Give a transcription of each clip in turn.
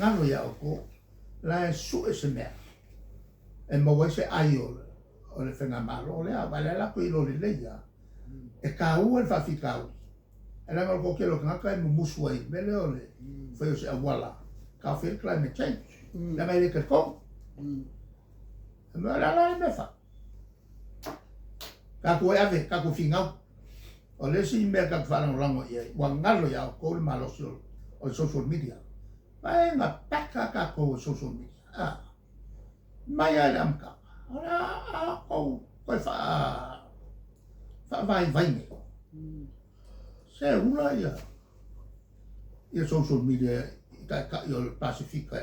ngalo ya ko la su ese mea e mo se ayo o le fenga malo le vale la ko ilo le ya e ka u el fa fikau e la ko ke lo ka mo muswai mele ole foi se awala ka fe climate change la mai ke ko la me fa ka ko ave ka ko fingau o le si me ka fa no rango ye wa ngalo ya ko le malo o social media mai nga peka ka ko social media mai ai am ka ora ko fa vai ne se una ya social media ka yo pacifica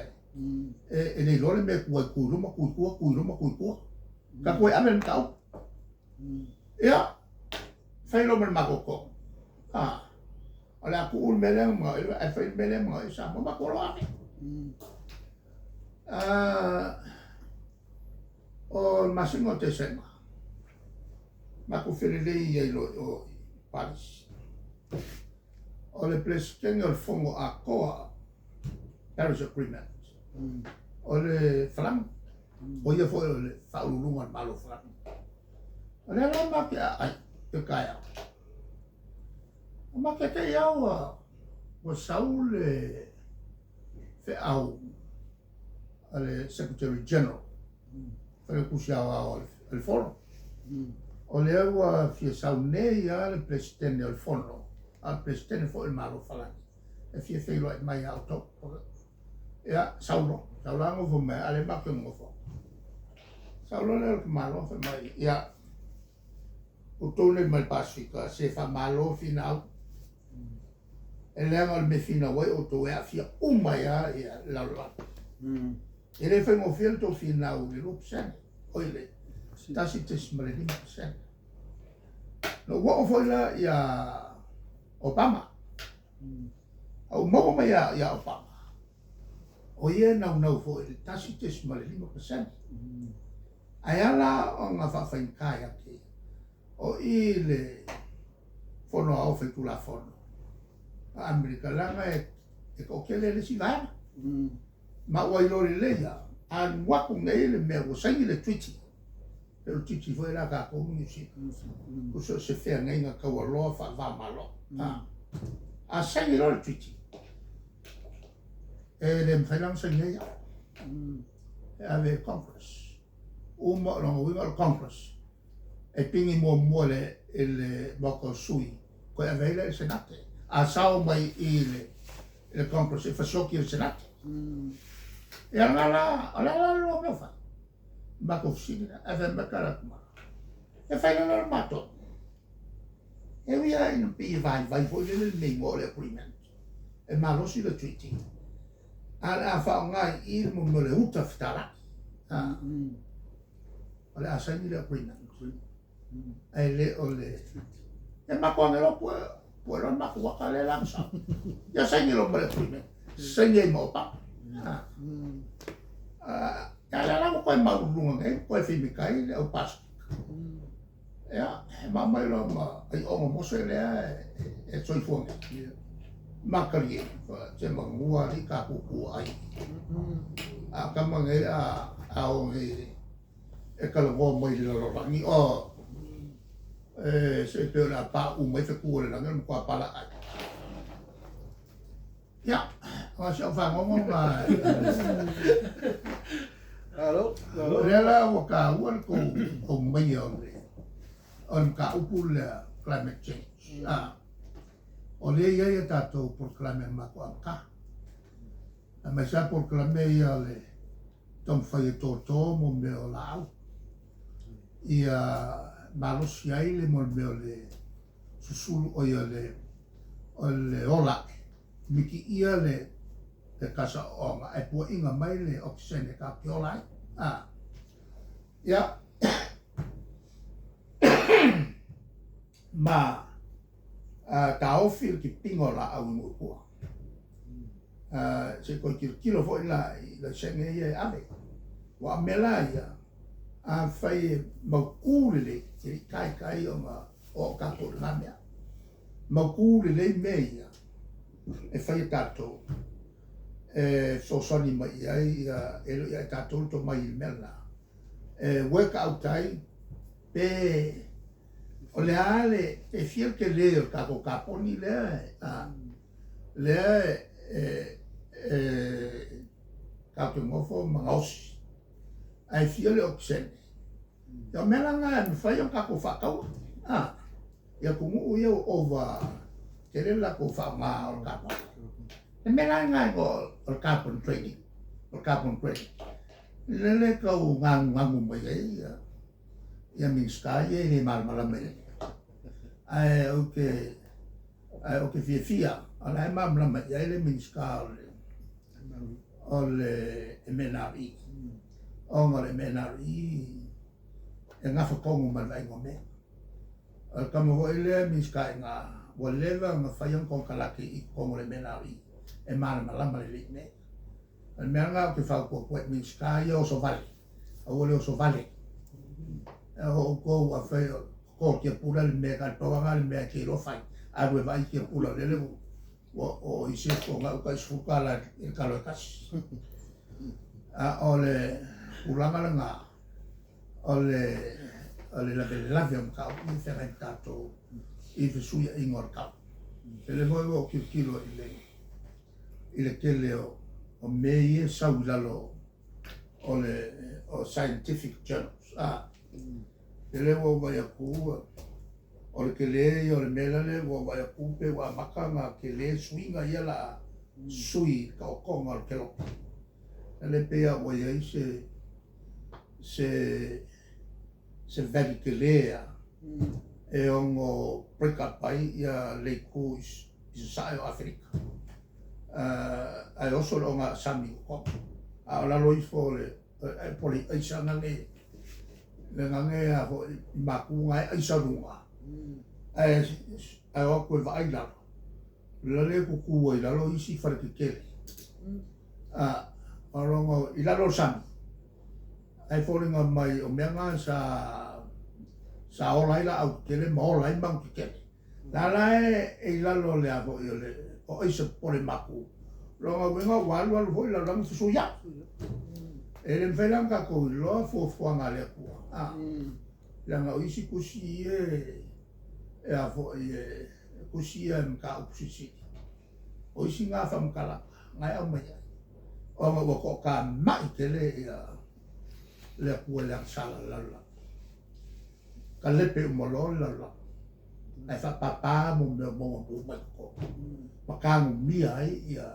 e nei lore me ku ruma ka ko amen ka ya fai lo mer makoko ala ku ul meleng mo e fai meleng mo sa mo ba ko ake o masingo te sema ma ku ferele ye lo o Paris o le presidente o fongo a coa Paris Agreement o le flam o ye foi le faulunga malo flam o le la ma ai te kaya ma ke te yawa o Saul fe au ale Secretary General fe kusiawa o foro o le awa fia Saul ya le presidente o fondo al presidente fo il malo falan e fia fe lo mai auto ya Saulo vo me ale ma ke mo fo Saulo le malo fe mai ya o tone mal Pacifica se fa malo final e le al me fina wai o to e fia ya la e le fe mo fiel to final le option oile tasi te smale di percent no wo foi la ya Obama au mo ma ya Obama o ye na fo le tasi te smale 5% ayala o nga fa kaya ke o ile fono au fe tu la fono Amerika langa e ko kele le sivana ma wai lori le ya an waku nei le me wo sai le twitchi pero twitchi foi la ka ko music ko so se fe ngai nga ka wa lo fa va malo a sai lo twitchi e le mfailang sa ngai ave congress mo no we al congress e pingi mo le il boko sui ko ave le senate a sao mai il congress e fa sciocchi il senato e alla lo me fa ma ko fina ave me cara ma e fai la mato e via in pi vai poi le memo le agreement e ma lo si le treaty a fa ngai il mo le uta ftala ala sai le agreement e le ole e ma quando lo può ma ko ka le lansa ya sai lo le agreement sai mo pa ya la ko ma lunga e ko fi mi kai le o pas ya ma mai lo ma ai o mo se le e soi fu ma kali je ma ngua li ka ku ai a ka ma nge a o e ka lo mo i lo ni o se pe la pa u me fe ku le la ngam ko pa la ya o se fa mo ma Alo, Rela o ka wan ko o mai on ka upul climate change. O le ia tato proclame ma ko ka. A me sa proclame ia le tom fai to mo me o lau. Ia malos ia le mo me o le susulu o ia le ola. Miki ia le te kasa o nga e pua inga mai le oksene ka piolai. Ya. Ma ka ofil ki pingo la au mo pua. Se ko kilo fo la senge ye ave. Wa mela ya a fai makule ki kai o ka ko la mea. Makule le meia e fai tato so soni mai ai e tātou to mai mela work out ai pe o le ale e fiel ke le o kako kaponi le kako ngofo mangosi ai fiel o ksene ya mela nga me fai o kako fakau ya kumu ia over kere la ko fa ma o kapo e mela nga o carbon trading le kau ngangu mai ai ya min sky e mal mele ai o ke fia ala e mamla mai ai le min sky o le menari o ngale menari e nga fa kongu mal vai ngome al kamo ho ile min sky nga waleva nga fayan kon kalaki I kongu le menari e mal malama le ne al menga ke fa ko min sky o so vale o le so vale o ko a fe ko ke pula le mega to nga le mega ke lo fai a due vai ke pula le o I se ko nga ka sfuka la il kalo kas a ole ulanga nga ole la bella abbiamo ka differentato I sui in orca e le volevo che kilo il kelle o meie saulalo o scientific journals ele wo vai ku o le kele o le melale wo vai ku pe wa makanga kele swinga yala sui ka ko ngal kelo ele pe ya wo ye se vedi kele e ongo break up ai ya le ku sai o Africa ai oso longa sami ko ala lo ifo le poli ai sana le ngange a ho maku ngai ai sarunga ai o ko vai la le ku ku ai la lo isi fare che kele alongo I la lo sami ai falling on mai o menga sa ola ila au kele mo ola bang kele la e la lo le avo o isa pole maku lo venga walu foi la lang su ya ele felang ka ko lo fo ngale ku la nga isi kusi e avo kusi ka upsisi o isi nga fam kala ngai au mai o nga ko ka mai kele le ku le sala la kalepe umolo la ai fa papa mo ko pakangu mia ia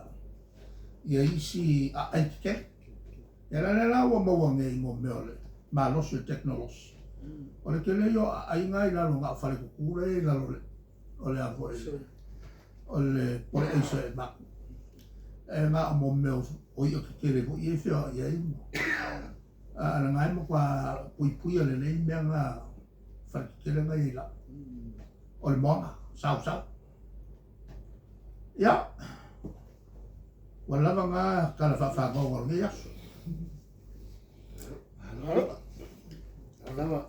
isi ai ke ya la wo mo nge mo mele ma lo su technology o le kele yo ai ngai la lo nga fale ku kule la lo o le avo o le por eso ma e ma mo me o yo ke kele bo ye fia ia I ana ngai mo kwa pui le le nga fa kele ngai la o le mona sau ya wala nga kala fa go ngi ya Alama,